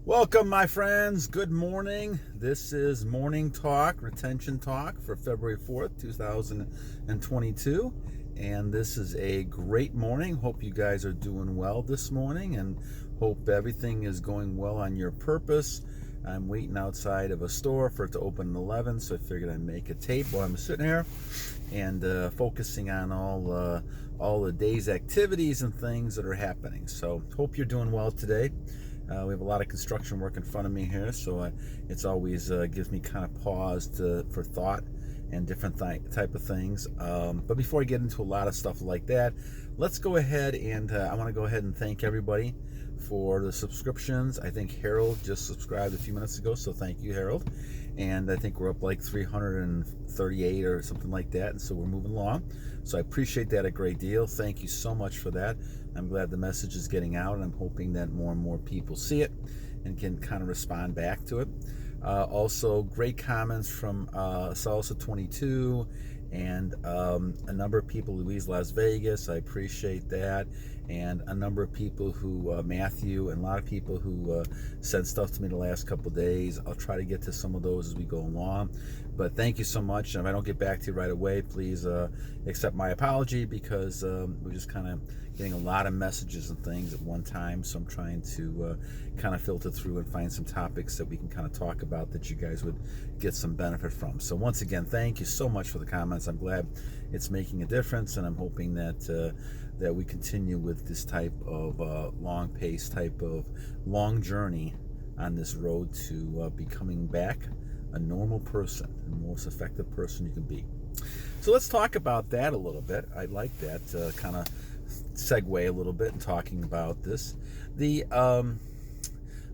Welcome, my friends. Good morning. This is Morning Talk, Retention Talk for February 4th, 2022. And this is a great morning. Hope you guys are doing well this morning and hope everything is going well on your purpose. I'm waiting outside of a store for it to open at 11, so I figured I'd make a tape while I'm sitting here and focusing on all the day's activities and things that are happening. So hope you're doing well today. We have a lot of construction work in front of me here, so it's always gives me kind of pause for thought and different type of things. But before I get into a lot of stuff like that, let's go ahead and I want to go ahead and thank everybody for the subscriptions. I think Harold just subscribed a few minutes ago, so thank you, Harold. And I think we're up like 338 or something like that, and so we're moving along. So I appreciate that a great deal. Thank you so much for that. I'm glad the message is getting out, and I'm hoping that more and more people see it and can kind of respond back to it. Also, great comments from Salsa22 and a number of people, Louise Las Vegas. I appreciate that. And a number of people who, Matthew, and a lot of people who sent stuff to me the last couple of days. I'll try to get to some of those as we go along. But thank you so much. If I don't get back to you right away, please accept my apology because we're just kind of getting a lot of messages and things at one time. So I'm trying to kind of filter through and find some topics that we can kind of talk about that you guys would get some benefit from. So once again, thank you so much for the comments. I'm glad it's making a difference, and I'm hoping that that we continue with this type of long pace, type of long journey on this road to becoming back a normal person, the most effective person you can be. So let's talk about that a little bit. I like that kind of segue a little bit in talking about this. The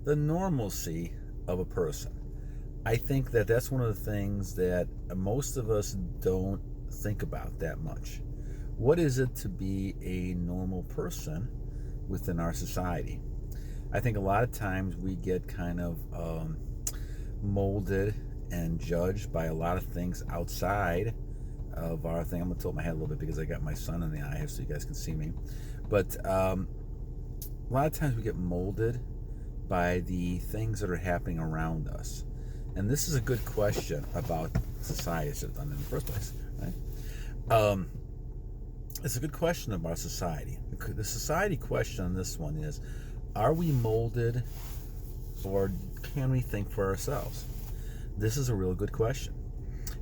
normalcy of a person. I think that that's one of the things that most of us don't think about that much. What is it to be a normal person within our society? I think a lot of times we get kind of molded and judged by a lot of things outside of our thing. I'm going to tilt my head a little bit because I got my son in the eye here so you guys can see me. But a lot of times we get molded by the things that are happening around us. And this is a good question about society. I should have done it in the first place, right? It's a good question about society. The society question on this one is, are we molded or can we think for ourselves? This is a real good question.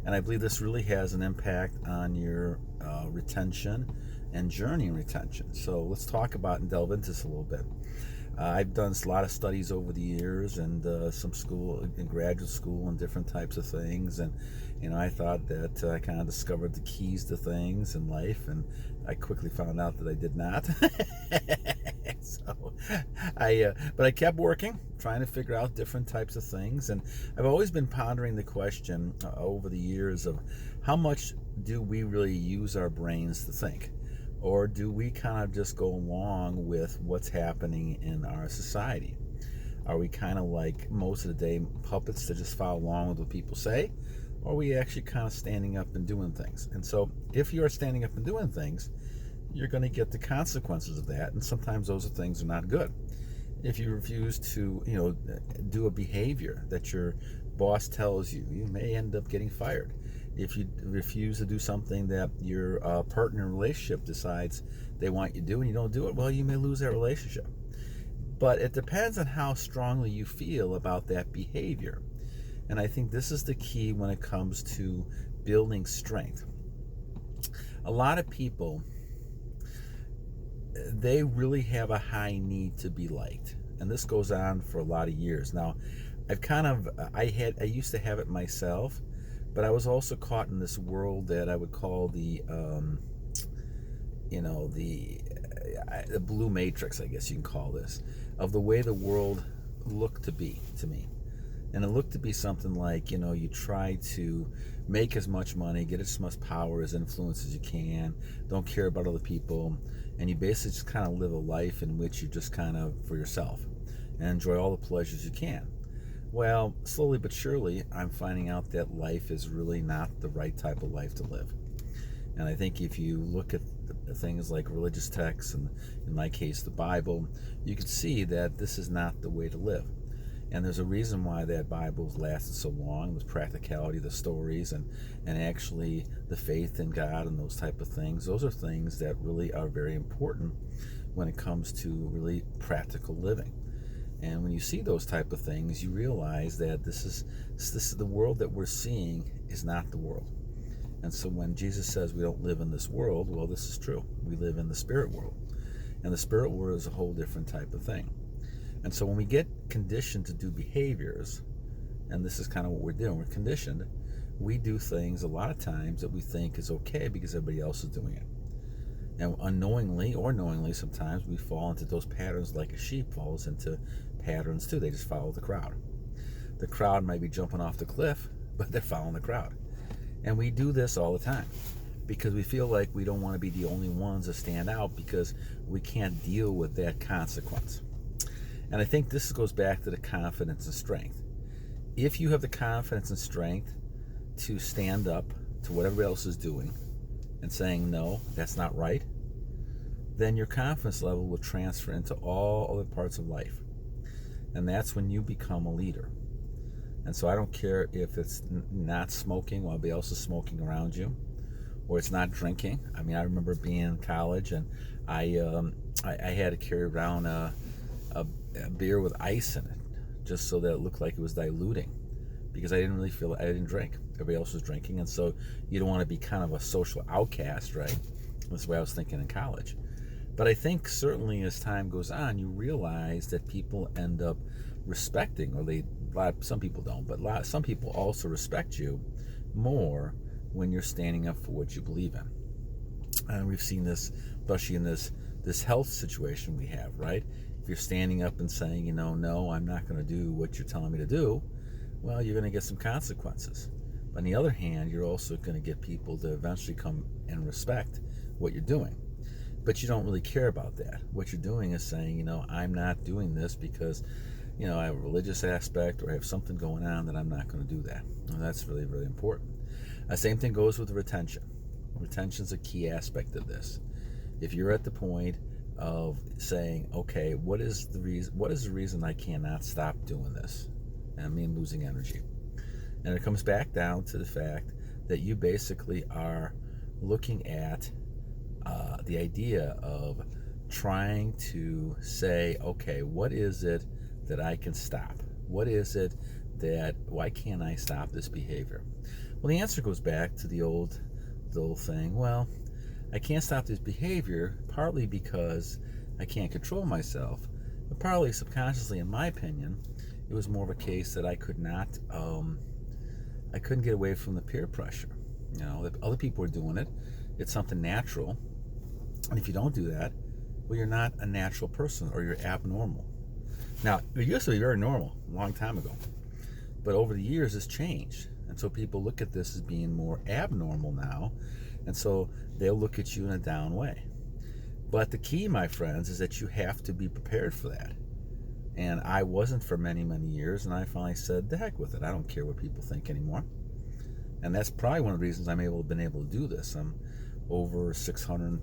And I believe this really has an impact on your retention and journey in retention. So let's talk about and delve into this a little bit. I've done a lot of studies over the years and some school in graduate school and different types of things. And, I thought that I kind of discovered the keys to things in life, and I quickly found out that I did not. But I kept working, trying to figure out different types of things. And I've always been pondering the question over the years of how much do we really use our brains to think? Or do we kind of just go along with what's happening in our society? Are we kind of like most of the day puppets that just follow along with what people say? Or are we actually kind of standing up and doing things? And so if you're standing up and doing things, you're going to get the consequences of that. And sometimes those things are not good. If you refuse to, do a behavior that your boss tells you, you may end up getting fired. If you refuse to do something that your partner in a relationship decides they want you to do and you don't do it, well, you may lose that relationship. But it depends on how strongly you feel about that behavior. And I think this is the key when it comes to building strength. A lot of people, they really have a high need to be liked. And this goes on for a lot of years. Now, I used to have it myself, but I was also caught in this world that I would call the blue matrix, I guess you can call this, of the way the world looked to be to me. And it looked to be something like, you try to make as much money, get as much power, as influence as you can, don't care about other people, and you basically just kind of live a life in which you just kind of for yourself and enjoy all the pleasures you can. Well, slowly but surely, I'm finding out that life is really not the right type of life to live. And I think if you look at things like religious texts, and in my case, the Bible, you can see that this is not the way to live. And there's a reason why that Bible's lasted so long, the practicality, the stories, and actually the faith in God and those type of things. Those are things that really are very important when it comes to really practical living. And when you see those type of things, you realize that this is the world that we're seeing is not the world. And so when Jesus says we don't live in this world, well, this is true. We live in the spirit world. And the spirit world is a whole different type of thing. And so when we get conditioned to do behaviors, and this is kind of what we're doing, we're conditioned, we do things a lot of times that we think is okay because everybody else is doing it. And unknowingly or knowingly, sometimes we fall into those patterns like a sheep falls into patterns too. They just follow the crowd. The crowd might be jumping off the cliff, but they're following the crowd. And we do this all the time because we feel like we don't want to be the only ones that stand out because we can't deal with that consequence. And I think this goes back to the confidence and strength. If you have the confidence and strength to stand up to what everybody else is doing and saying, no, that's not right, then your confidence level will transfer into all other parts of life. And that's when you become a leader. And so I don't care if it's not smoking while everybody else is smoking around you, or it's not drinking. I mean, I remember being in college and I had to carry around a beer with ice in it just so that it looked like it was diluting, because I didn't really feel I didn't drink. Everybody else was drinking, and so you don't want to be kind of a social outcast, right? That's the way I was thinking in college. But I think certainly as time goes on, you realize that people end up respecting, or some people don't, but some people also respect you more when you're standing up for what you believe in. And we've seen this, especially in this health situation we have, right? If you're standing up and saying, no, I'm not going to do what you're telling me to do, well, you're going to get some consequences. But on the other hand, you're also going to get people to eventually come and respect what you're doing. But you don't really care about that. What you're doing is saying, I'm not doing this because, I have a religious aspect or I have something going on that I'm not going to do that. And that's really, really important. The same thing goes with retention. Retention is a key aspect of this. If you're at the point of saying, okay, what is the reason I cannot stop doing this? And I mean losing energy. And it comes back down to the fact that you basically are looking at the idea of trying to say, okay, what is it that I can stop? Why can't I stop this behavior? Well, the answer goes back to the old thing. Well, I can't stop this behavior partly because I can't control myself, but partly subconsciously, in my opinion, it was more of a case that I couldn't get away from the peer pressure. That other people are doing it. It's something natural. And if you don't do that, well, you're not a natural person, or you're abnormal. Now, it used to be very normal a long time ago, but over the years it's changed. And so people look at this as being more abnormal now, and so they'll look at you in a down way. But the key, my friends, is that you have to be prepared for that. And I wasn't for many, many years, and I finally said, the heck with it. I don't care what people think anymore. And that's probably one of the reasons been able to do this. I'm over 600,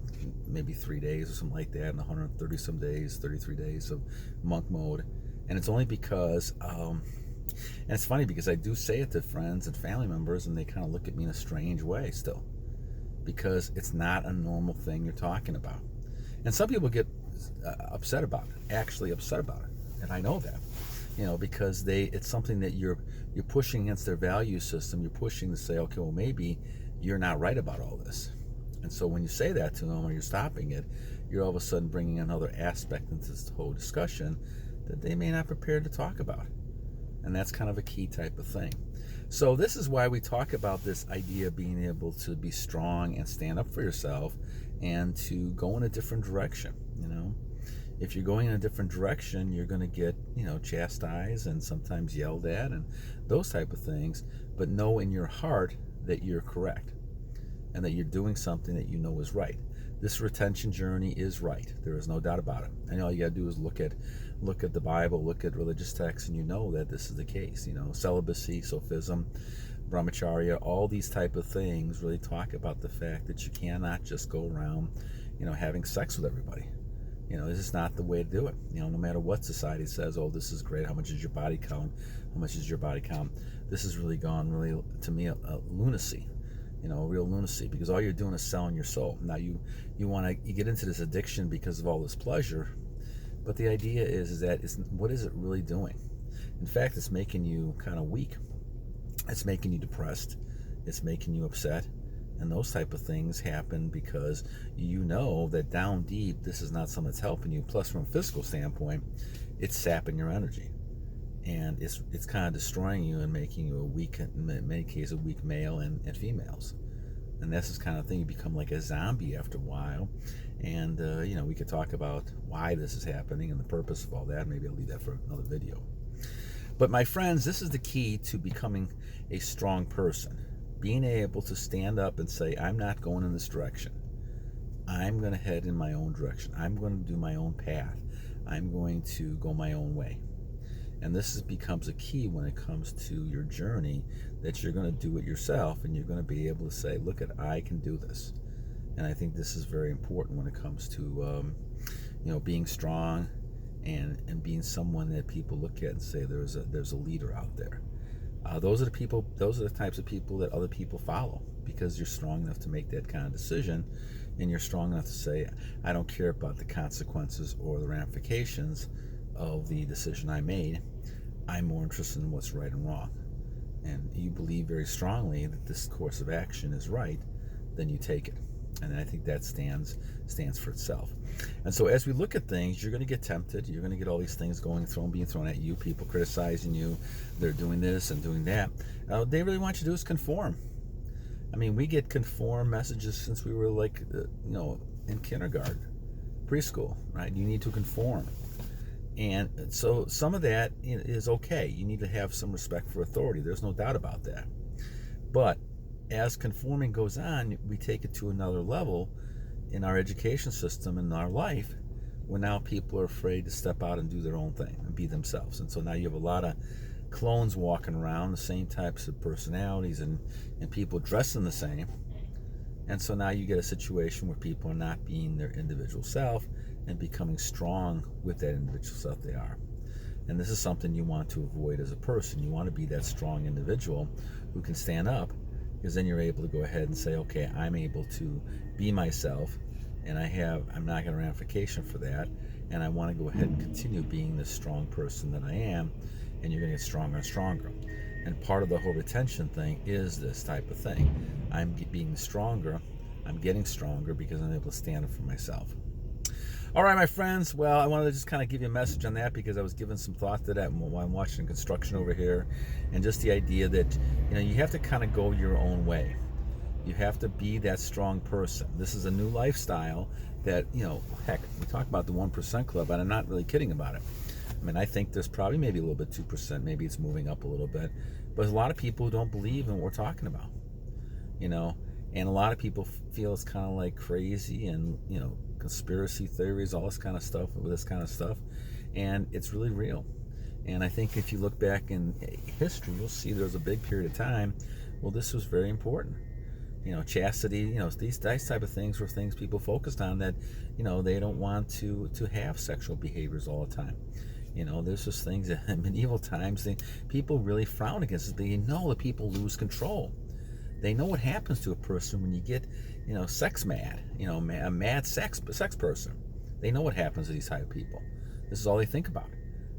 maybe 3 days or something like that, and 130 some days, 33 days of monk mode. And it's only because, and it's funny because I do say it to friends and family members, and they kind of look at me in a strange way still, because it's not a normal thing you're talking about. And some people get upset about it, actually upset about it. And I know that, because it's something that you're pushing against their value system. You're pushing to say, okay, well, maybe you're not right about all this. And so when you say that to them or you're stopping it, you're all of a sudden bringing another aspect into this whole discussion that they may not be prepared to talk about. And that's kind of a key type of thing. So this is why we talk about this idea of being able to be strong and stand up for yourself and to go in a different direction. If you're going in a different direction, you're going to get, chastised and sometimes yelled at and those type of things. But know in your heart that you're correct and that you're doing something that you know is right. This retention journey is right. There is no doubt about it. And all you got to do is look at the Bible, look at religious texts, and you know that this is the case. Celibacy, Sophism, Brahmacharya, all these type of things really talk about the fact that you cannot just go around, having sex with everybody. This is not the way to do it. No matter what society says, oh, this is great. How much is your body count? How much is your body count? This has really gone, really, to me, a lunacy. Real lunacy, because all you're doing is selling your soul. Now you get into this addiction because of all this pleasure, but the idea is that what is it really doing? In fact, it's making you kind of weak. It's making you depressed. It's making you upset. And those type of things happen because you know that down deep, this is not something that's helping you. Plus, from a physical standpoint, it's sapping your energy. And it's kind of destroying you and making you a weak, in many cases, a weak male and females. And that's this kind of thing. You become like a zombie after a while. And, we could talk about why this is happening and the purpose of all that. Maybe I'll leave that for another video. But my friends, this is the key to becoming a strong person. Being able to stand up and say, I'm not going in this direction. I'm going to head in my own direction. I'm going to do my own path. I'm going to go my own way. And this becomes a key when it comes to your journey, that you're going to do it yourself, and you're going to be able to say, look, I can do this. And I think this is very important when it comes to being strong and being someone that people look at and say there's a leader out there. Those are the types of people that other people follow, because you're strong enough to make that kind of decision, and you're strong enough to say, I don't care about the consequences or the ramifications of the decision I made. I'm more interested in what's right and wrong. And you believe very strongly that this course of action is right, then you take it. And I think that stands for itself. And so as we look at things, you're going to get tempted. You're going to get all these things being thrown at you, people criticizing you. They're doing this and doing that. They really want you to do is conform. I mean, we get conform messages since we were in kindergarten, preschool, right? You need to conform. And so some of that is okay. You need to have some respect for authority. There's no doubt about that. But as conforming goes on, we take it to another level in our education system, in our life, where now people are afraid to step out and do their own thing and be themselves. And so now you have a lot of clones walking around, the same types of personalities and people dressing the same. And so now you get a situation where people are not being their individual self and becoming strong with that individual self they are. And this is something you want to avoid as a person. You want to be that strong individual who can stand up, because then you're able to go ahead and say, okay, I'm able to be myself, and I'm not going to ramification for that, and I want to go ahead and continue being the strong person that I am, and you're going to get stronger and stronger. And part of the whole retention thing is this type of thing. I'm being stronger, I'm getting stronger because I'm able to stand up for myself. All right, my friends. Well, I wanted to just kind of give you a message on that, because I was giving some thought to that while I'm watching construction over here, and just the idea that you have to kind of go your own way. You have to be that strong person. This is a new lifestyle that heck, we talk about the 1% club, and I'm not really kidding about it. I mean, I think there's probably maybe a little bit 2%, maybe it's moving up a little bit, but there's a lot of people who don't believe in what we're talking about, and a lot of people feel it's kind of like crazy and conspiracy theories, all this kind of stuff with this kind of stuff, and it's really real. And I think if you look back in history, you'll see there's a big period of time, well, this was very important. Chastity, these type of things were things people focused on, that they don't want to have sexual behaviors all the time. There's just things that in medieval times people really frown against it. They know that people lose control. They know what happens to a person when you get sex mad, a mad sex person. They know what happens to these type of people. This is all they think about,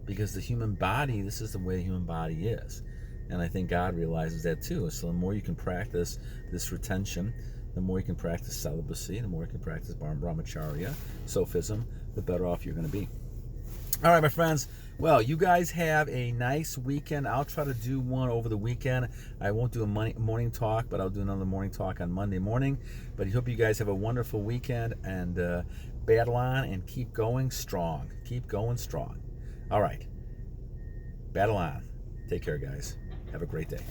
because the human body, this is the way the human body is. And I think God realizes that too. So the more you can practice this retention, the more you can practice celibacy, the more you can practice brahmacharya, sophism, the better off you're going to be. All right, my friends. Well, you guys have a nice weekend. I'll try to do one over the weekend. I won't do a morning talk, but I'll do another morning talk on Monday morning. But I hope you guys have a wonderful weekend, and battle on and keep going strong. Keep going strong. All right. Battle on. Take care, guys. Have a great day.